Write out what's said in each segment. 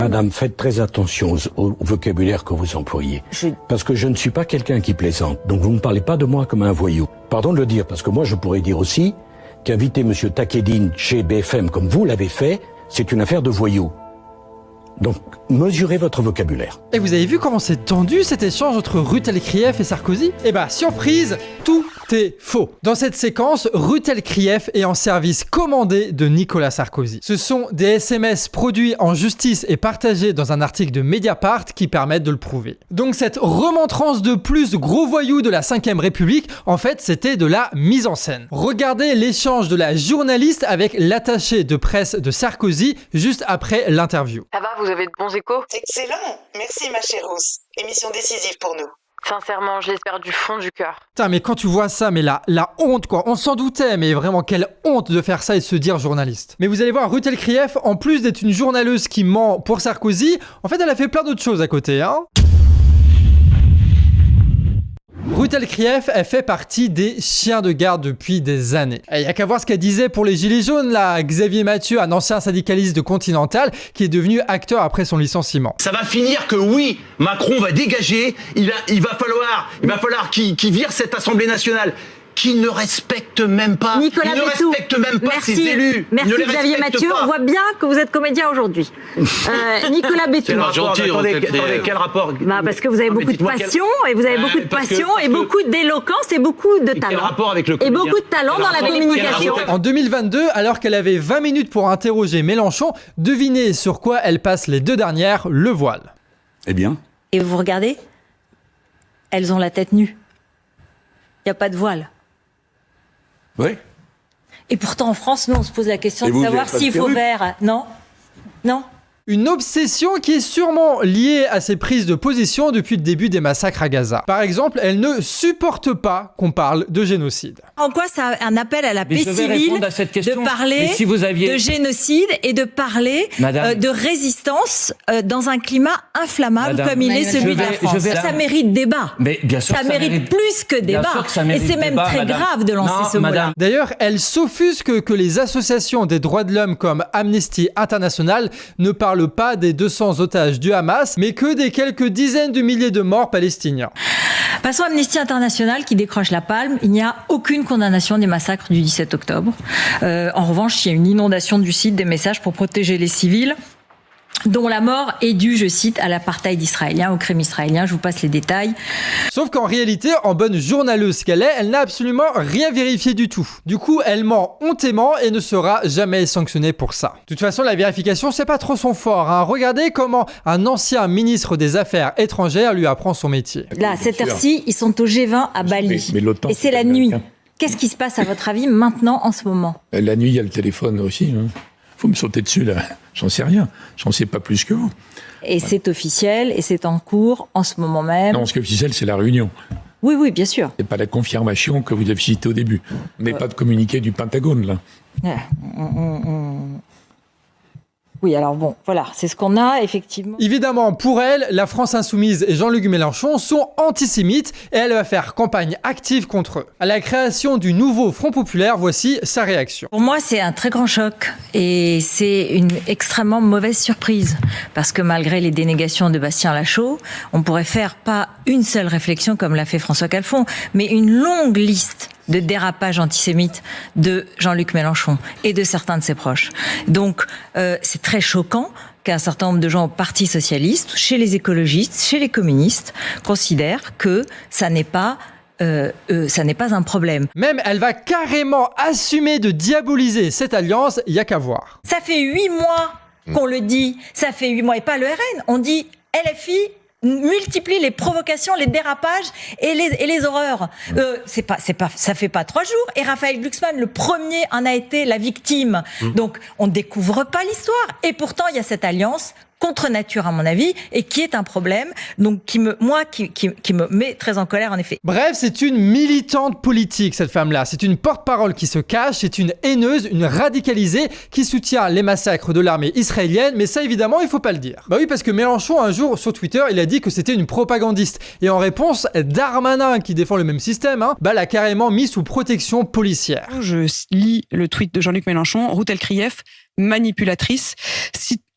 Madame, faites très attention au vocabulaire que vous employez. Parce que je ne suis pas quelqu'un qui plaisante. Donc vous ne parlez pas de moi comme un voyou. Pardon de le dire, parce que moi je pourrais dire aussi qu'inviter Monsieur Takedine chez BFM comme vous l'avez fait, c'est une affaire de voyou. Donc, mesurez votre vocabulaire. Et vous avez vu comment c'est tendu cet échange entre Ruth El-Krief et Sarkozy ? Eh bah, surprise, tout est faux. Dans cette séquence, Ruth El-Krief est en service commandé de Nicolas Sarkozy. Ce sont des SMS produits en justice et partagés dans un article de Mediapart qui permettent de le prouver. Donc cette remontrance de plus gros voyous de la 5ème République, en fait, c'était de la mise en scène. Regardez l'échange de la journaliste avec l'attaché de presse de Sarkozy juste après l'interview. Ça va, vous avez de bons échos ? Excellent. Merci ma chère Rousse. Émission décisive pour nous. Sincèrement, je l'espère du fond du cœur. Putain, mais quand tu vois ça, mais la honte quoi, on s'en doutait, mais vraiment quelle honte de faire ça et de se dire journaliste. Mais vous allez voir, Ruth El-Krief, en plus d'être une journaleuse qui ment pour Sarkozy, en fait elle a fait plein d'autres choses à côté, hein. Ruth El-Krief, elle fait partie des chiens de garde depuis des années. Il y a qu'à voir ce qu'elle disait pour les Gilets jaunes, là. Xavier Mathieu, un ancien syndicaliste de Continental, qui est devenu acteur après son licenciement. Ça va finir que oui, Macron va dégager, il va falloir qu'il vire cette Assemblée nationale. Qui ne respecte même pas, Nicolas il ne Bétou. respecte même pas Merci. ses élus. Merci Xavier Mathieu, on voit bien que vous êtes comédien aujourd'hui. Nicolas Bétou. Quel rapport Parce que vous avez beaucoup de passion, et vous avez beaucoup de passion, et beaucoup d'éloquence, et beaucoup de talent. Et beaucoup de talent dans la communication. En 2022, alors qu'elle avait 20 minutes pour interroger Mélenchon, devinez sur quoi elle passe les 2 dernières, le voile. Eh bien. Et vous regardez, elles ont la tête nue. Il n'y a pas de voile. Oui. Et pourtant, en France, nous, on se pose la question de savoir s'il faut vert. Non. Non. Une obsession qui est sûrement liée à ses prises de position depuis le début des massacres à Gaza. Par exemple, elle ne supporte pas qu'on parle de génocide. En quoi ça un appel à la paix civile de parler de génocide et de parler de résistance dans un climat inflammable comme il est celui de la France. Ça mérite débat. Mais bien sûr ça mérite plus que débat. Et c'est même très grave de lancer ce mot-là. D'ailleurs, elle s'offusque que les associations des droits de l'homme comme Amnesty International ne parlent pas des 200 otages du Hamas, mais que des quelques dizaines de milliers de morts palestiniens. Passons à Amnesty International qui décroche la palme. Il n'y a aucune condamnation des massacres du 17 octobre. En revanche, il y a une inondation du site des messages pour protéger les civils, dont la mort est due, je cite, à l'apartheid israélien, au crime israélien. Je vous passe les détails. Sauf qu'en réalité, en bonne journaleuse qu'elle est, elle n'a absolument rien vérifié du tout. Du coup, elle ment hontément et ne sera jamais sanctionnée pour ça. De toute façon, la vérification, c'est pas trop son fort, hein. Regardez comment un ancien ministre des Affaires étrangères lui apprend son métier. Là, à cette heure-ci, ils sont au G20 à Bali. Mais l'OTAN, et c'est la nuit. Qu'est-ce qui se passe, à votre avis, maintenant, en ce moment ? La nuit, il y a le téléphone aussi. Faut me sauter dessus, là. J'en sais rien. J'en sais pas plus que vous. Et c'est officiel, et c'est en cours, en ce moment même. Non, ce qui est officiel, c'est la réunion. Oui, oui, bien sûr. C'est pas la confirmation que vous avez citée au début. Mais pas de communiqué du Pentagone, là. Oui, alors bon, voilà, c'est ce qu'on a, effectivement. Évidemment, pour elle, la France Insoumise et Jean-Luc Mélenchon sont antisémites et elle va faire campagne active contre eux. À la création du nouveau Front Populaire, voici sa réaction. Pour moi, c'est un très grand choc et c'est une extrêmement mauvaise surprise. Parce que malgré les dénégations de Bastien Lachaud, on pourrait faire pas une seule réflexion comme l'a fait François Calfon, mais une longue liste de dérapage antisémite de Jean-Luc Mélenchon et de certains de ses proches. Donc, c'est très choquant qu'un certain nombre de gens au Parti socialiste, chez les écologistes, chez les communistes, considèrent que ça n'est pas un problème. Même elle va carrément assumer de diaboliser cette alliance, il y a qu'à voir. Ça fait 8 mois qu'on le dit, ça fait 8 mois, et pas le RN, on dit LFI multiplie les provocations, les dérapages et les horreurs. Ça fait pas 3 jours. Et Raphaël Glucksmann, le premier, en a été la victime. Donc, on découvre pas l'histoire. Et pourtant, il y a cette alliance contre nature, à mon avis, et qui est un problème, donc qui me met très en colère, en effet. Bref, c'est une militante politique, cette femme-là. C'est une porte-parole qui se cache, c'est une haineuse, une radicalisée qui soutient les massacres de l'armée israélienne, mais ça, évidemment, il faut pas le dire. Bah oui, parce que Mélenchon, un jour, sur Twitter, il a dit que c'était une propagandiste. Et en réponse, Darmanin, qui défend le même système, l'a carrément mis sous protection policière. Je lis le tweet de Jean-Luc Mélenchon, Ruth El-Krief, manipulatrice,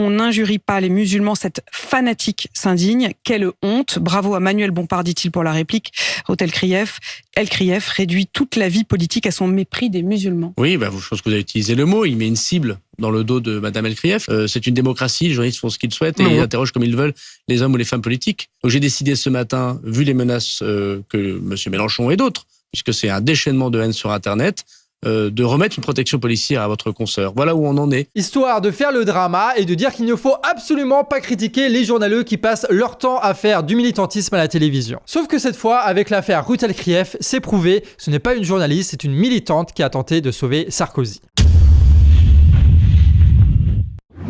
On n'injurie pas les musulmans, cette fanatique s'indigne. Quelle honte. Bravo à Manuel Bompard, dit-il pour la réplique. Ruth El-Krief réduit toute la vie politique à son mépris des musulmans. Oui, je pense que vous avez utilisé le mot. Il met une cible dans le dos de Madame El-Krief. C'est une démocratie, les journalistes font ce qu'ils souhaitent et ils interrogent comme ils veulent les hommes ou les femmes politiques. Donc j'ai décidé ce matin, vu les menaces que M. Mélenchon et d'autres, puisque c'est un déchaînement de haine sur Internet, de remettre une protection policière à votre consoeur. Voilà où on en est. Histoire de faire le drama et de dire qu'il ne faut absolument pas critiquer les journaleux qui passent leur temps à faire du militantisme à la télévision. Sauf que cette fois, avec l'affaire Ruth El-Krief, c'est prouvé, ce n'est pas une journaliste, c'est une militante qui a tenté de sauver Sarkozy.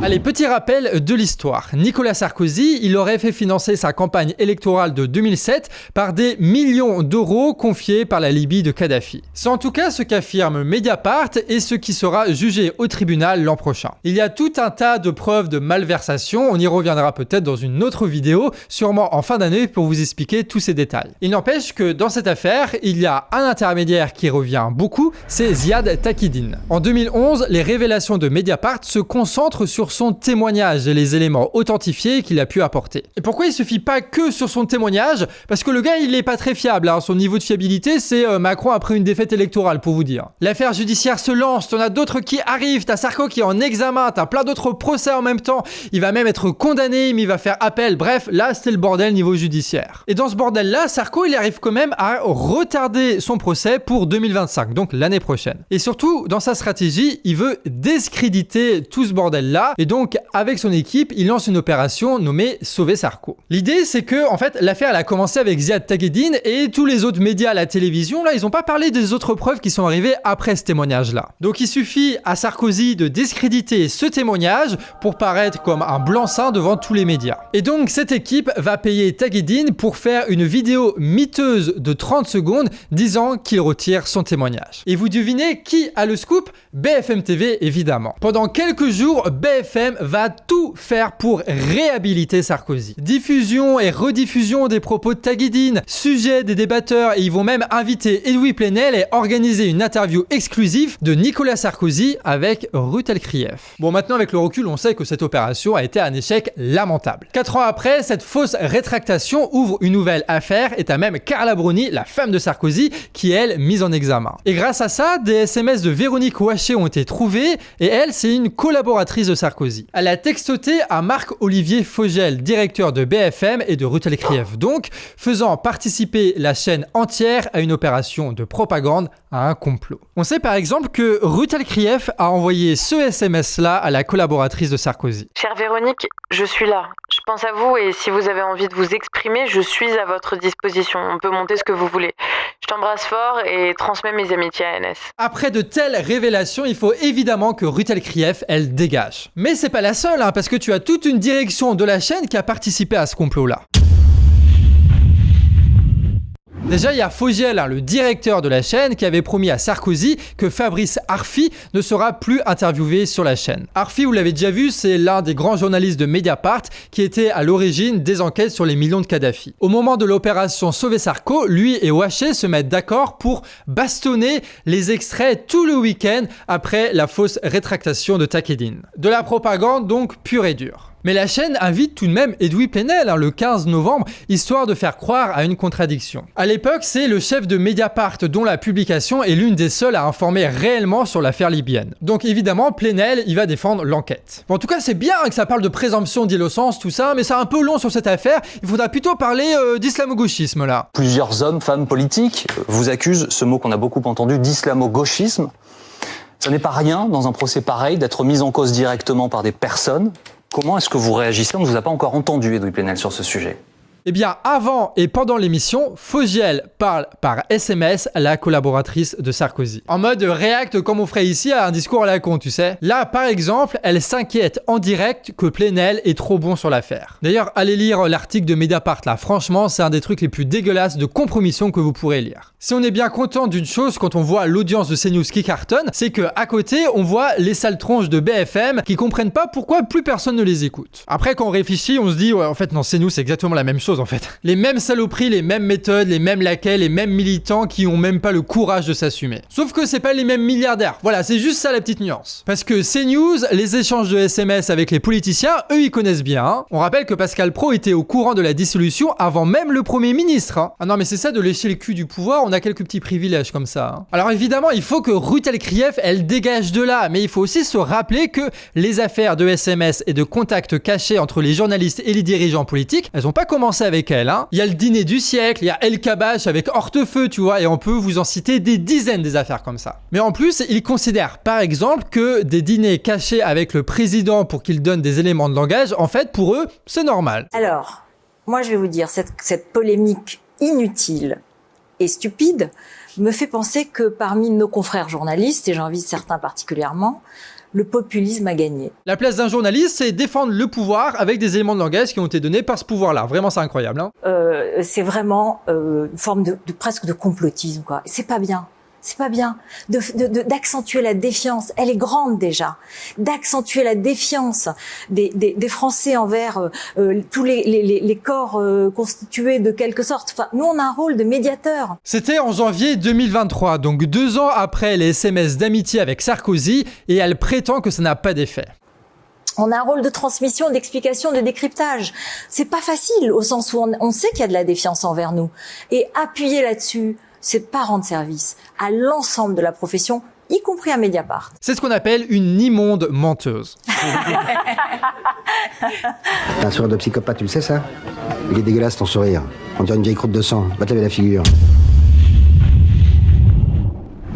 Allez, petit rappel de l'histoire. Nicolas Sarkozy, il aurait fait financer sa campagne électorale de 2007 par des millions d'euros confiés par la Libye de Kadhafi. C'est en tout cas ce qu'affirme Mediapart et ce qui sera jugé au tribunal l'an prochain. Il y a tout un tas de preuves de malversation, on y reviendra peut-être dans une autre vidéo, sûrement en fin d'année pour vous expliquer tous ces détails. Il n'empêche que dans cette affaire, il y a un intermédiaire qui revient beaucoup, c'est Ziad Takieddine. En 2011, les révélations de Mediapart se concentrent sur son témoignage et les éléments authentifiés qu'il a pu apporter. Et pourquoi il se fie pas que sur son témoignage? Parce que le gars, il est pas très fiable, hein. Son niveau de fiabilité, c'est Macron après une défaite électorale, pour vous dire. L'affaire judiciaire se lance, t'en as d'autres qui arrivent, t'as Sarko qui est en examen, t'as plein d'autres procès en même temps, il va même être condamné, mais il va faire appel, bref, là, c'était le bordel niveau judiciaire. Et dans ce bordel-là, Sarko, il arrive quand même à retarder son procès pour 2025, donc l'année prochaine. Et surtout, dans sa stratégie, il veut discréditer tout ce bordel-là, et donc, avec son équipe, il lance une opération nommée Sauver Sarko. L'idée, c'est que, en fait, l'affaire, elle a commencé avec Ziad Takieddine et tous les autres médias à la télévision, là, ils ont pas parlé des autres preuves qui sont arrivées après ce témoignage-là. Donc, il suffit à Sarkozy de discréditer ce témoignage pour paraître comme un blanc-seing devant tous les médias. Et donc, cette équipe va payer Takieddine pour faire une vidéo miteuse de 30 secondes disant qu'il retire son témoignage. Et vous devinez qui a le scoop? BFM TV, évidemment. Pendant quelques jours, BFM va tout faire pour réhabiliter Sarkozy. Diffusion et rediffusion des propos de Takieddine, sujet des débatteurs et ils vont même inviter Edoui Plenel et organiser une interview exclusive de Nicolas Sarkozy avec Ruth El-Krief. Bon, maintenant avec le recul, on sait que cette opération a été un échec lamentable. 4 ans après, cette fausse rétractation ouvre une nouvelle affaire et t'as même Carla Bruni, la femme de Sarkozy, qui est elle mise en examen. Et grâce à ça, des SMS de Véronique Ouaché ont été trouvés et elle, c'est une collaboratrice de Sarkozy. Elle a textoté à Marc-Olivier Fogel, directeur de BFM et de Ruth El-Krief, donc faisant participer la chaîne entière à une opération de propagande, à un complot. On sait par exemple que Ruth El-Krief a envoyé ce SMS-là à la collaboratrice de Sarkozy. Chère Véronique, je suis là. Je pense à vous et si vous avez envie de vous exprimer, je suis à votre disposition. On peut monter ce que vous voulez. Je t'embrasse fort et transmets mes amitiés à NS. Après de telles révélations, il faut évidemment que Ruth El-Krief, elle dégage. Mais c'est pas la seule, hein, parce que tu as toute une direction de la chaîne qui a participé à ce complot-là. Déjà, il y a Fogel, le directeur de la chaîne, qui avait promis à Sarkozy que Fabrice Arfi ne sera plus interviewé sur la chaîne. Arfi, vous l'avez déjà vu, c'est l'un des grands journalistes de Mediapart qui était à l'origine des enquêtes sur les millions de Kadhafi. Au moment de l'opération Sauver Sarko, lui et Ouaché se mettent d'accord pour bastonner les extraits tout le week-end après la fausse rétractation de Takieddine. De la propagande donc pure et dure. Mais la chaîne invite tout de même Edoui Plenel le 15 novembre, histoire de faire croire à une contradiction. À l'époque, c'est le chef de Mediapart dont la publication est l'une des seules à informer réellement sur l'affaire libyenne. Donc évidemment, Plenel, il va défendre l'enquête. Bon, en tout cas, c'est bien que ça parle de présomption d'innocence, tout ça, mais c'est un peu long sur cette affaire. Il faudra plutôt parler d'islamo-gauchisme, là. Plusieurs hommes, femmes politiques vous accusent, ce mot qu'on a beaucoup entendu, d'islamo-gauchisme. Ça n'est pas rien, dans un procès pareil, d'être mis en cause directement par des personnes. Comment est-ce que vous réagissez? On ne vous a pas encore entendu, Edoui Plenel, sur ce sujet. Eh bien, avant et pendant l'émission, Fogel parle par SMS à la collaboratrice de Sarkozy. En mode réacte comme on ferait ici à un discours à la con, tu sais. Là, par exemple, elle s'inquiète en direct que Plenel est trop bon sur l'affaire. D'ailleurs, allez lire l'article de Mediapart là. Franchement, c'est un des trucs les plus dégueulasses de compromission que vous pourrez lire. Si on est bien content d'une chose quand on voit l'audience de CNews qui cartonne, c'est que à côté, on voit les sales tronches de BFM qui comprennent pas pourquoi plus personne ne les écoute. Après, quand on réfléchit, on se dit, ouais, en fait, non, CNews, c'est exactement la même chose. chose en fait. Les mêmes saloperies, les mêmes méthodes, les mêmes laquais, les mêmes militants qui ont même pas le courage de s'assumer. Sauf que c'est pas les mêmes milliardaires. Voilà, c'est juste ça la petite nuance. Parce que CNews, les échanges de SMS avec les politiciens, eux ils connaissent bien. Hein. On rappelle que Pascal Praud était au courant de la dissolution avant même le Premier ministre. Hein. Ah non mais c'est ça de lécher le cul du pouvoir, on a quelques petits privilèges comme ça. Hein. Alors évidemment, il faut que Ruth El-Krief, elle dégage de là, mais il faut aussi se rappeler que les affaires de SMS et de contacts cachés entre les journalistes et les dirigeants politiques, elles ont pas commencé avec elle. Hein. Il y a le dîner du siècle, il y a El Kabash avec Hortefeux, tu vois, et on peut vous en citer des dizaines des affaires comme ça. Mais en plus, il considère par exemple que des dîners cachés avec le président pour qu'il donne des éléments de langage, en fait, pour eux, c'est normal. Alors, moi je vais vous dire, cette polémique inutile et stupide me fait penser que parmi nos confrères journalistes, et j'en vise certains particulièrement, le populisme a gagné. La place d'un journaliste, c'est défendre le pouvoir avec des éléments de langage qui ont été donnés par ce pouvoir-là. Vraiment, c'est incroyable. Hein. C'est vraiment une forme de presque de complotisme, quoi. C'est pas bien. C'est pas bien d'accentuer la défiance. Elle est grande déjà. D'accentuer la défiance des Français envers tous les corps constitués de quelque sorte. Enfin, nous, on a un rôle de médiateur. C'était en janvier 2023, donc 2 ans après les SMS d'amitié avec Sarkozy, et elle prétend que ça n'a pas d'effet. On a un rôle de transmission, d'explication, de décryptage. C'est pas facile, au sens où on sait qu'il y a de la défiance envers nous. Et appuyer là-dessus, c'est pas rendre service à l'ensemble de la profession, y compris à Mediapart. C'est ce qu'on appelle une immonde menteuse. T'as un sourire de psychopathe, tu le sais ça? Il est dégueulasse ton sourire. On dirait une vieille croûte de sang. Va te laver la figure.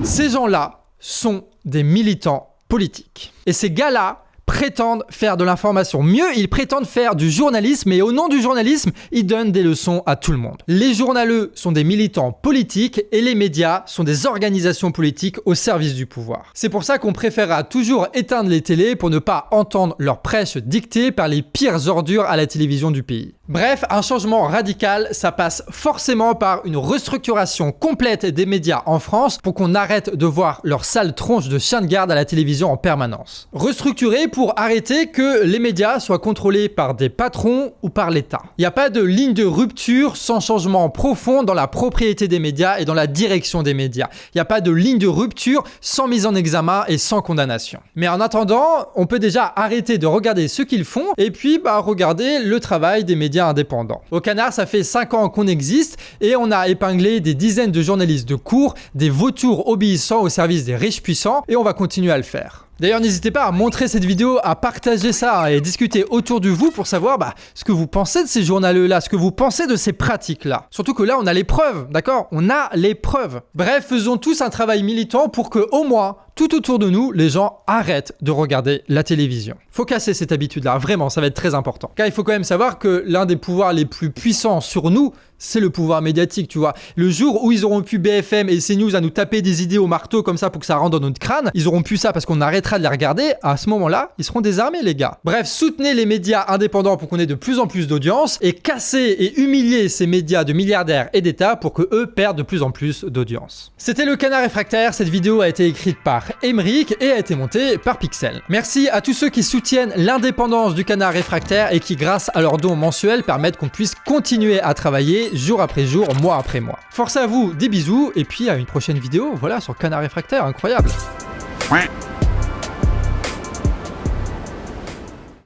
Ces gens-là sont des militants politiques. Et ces gars-là prétendent faire de l'information. Mieux, ils prétendent faire du journalisme, et au nom du journalisme, ils donnent des leçons à tout le monde. Les journaleux sont des militants politiques et les médias sont des organisations politiques au service du pouvoir. C'est pour ça qu'on préférera toujours éteindre les télés pour ne pas entendre leurs prêches dictées par les pires ordures à la télévision du pays. Bref, un changement radical, ça passe forcément par une restructuration complète des médias en France pour qu'on arrête de voir leur sale tronche de chien de garde à la télévision en permanence. Restructurer pour arrêter que les médias soient contrôlés par des patrons ou par l'État. Il n'y a pas de ligne de rupture sans changement profond dans la propriété des médias et dans la direction des médias. Il n'y a pas de ligne de rupture sans mise en examen et sans condamnation. Mais en attendant, on peut déjà arrêter de regarder ce qu'ils font et puis regarder le travail des médias indépendants. Au Canard, ça fait 5 ans qu'on existe et on a épinglé des dizaines de journalistes de cour, des vautours obéissants au service des riches puissants, et on va continuer à le faire. D'ailleurs, n'hésitez pas à montrer cette vidéo, à partager ça et discuter autour de vous pour savoir ce que vous pensez de ces journaleux-là, ce que vous pensez de ces pratiques-là. Surtout que là, on a les preuves, d'accord? On a les preuves. Bref, faisons tous un travail militant pour que, au moins, tout autour de nous, les gens arrêtent de regarder la télévision. Faut casser cette habitude-là, vraiment, ça va être très important. Car il faut quand même savoir que l'un des pouvoirs les plus puissants sur nous, c'est le pouvoir médiatique, tu vois. Le jour où ils auront pu BFM et CNews à nous taper des idées au marteau comme ça pour que ça rentre dans notre crâne, ils auront pu ça parce qu'on arrêtera de les regarder, à ce moment-là, ils seront désarmés, les gars. Bref, soutenez les médias indépendants pour qu'on ait de plus en plus d'audience et cassez et humiliez ces médias de milliardaires et d'État pour que eux perdent de plus en plus d'audience. C'était le Canard Réfractaire, cette vidéo a été écrite par Émeric et a été montée par Pixel. Merci à tous ceux qui soutiennent l'indépendance du Canard Réfractaire et qui, grâce à leurs dons mensuels, permettent qu'on puisse continuer à travailler jour après jour, mois après mois. Force à vous, des bisous, et puis à une prochaine vidéo, voilà, sur Canard Réfractaire, incroyable.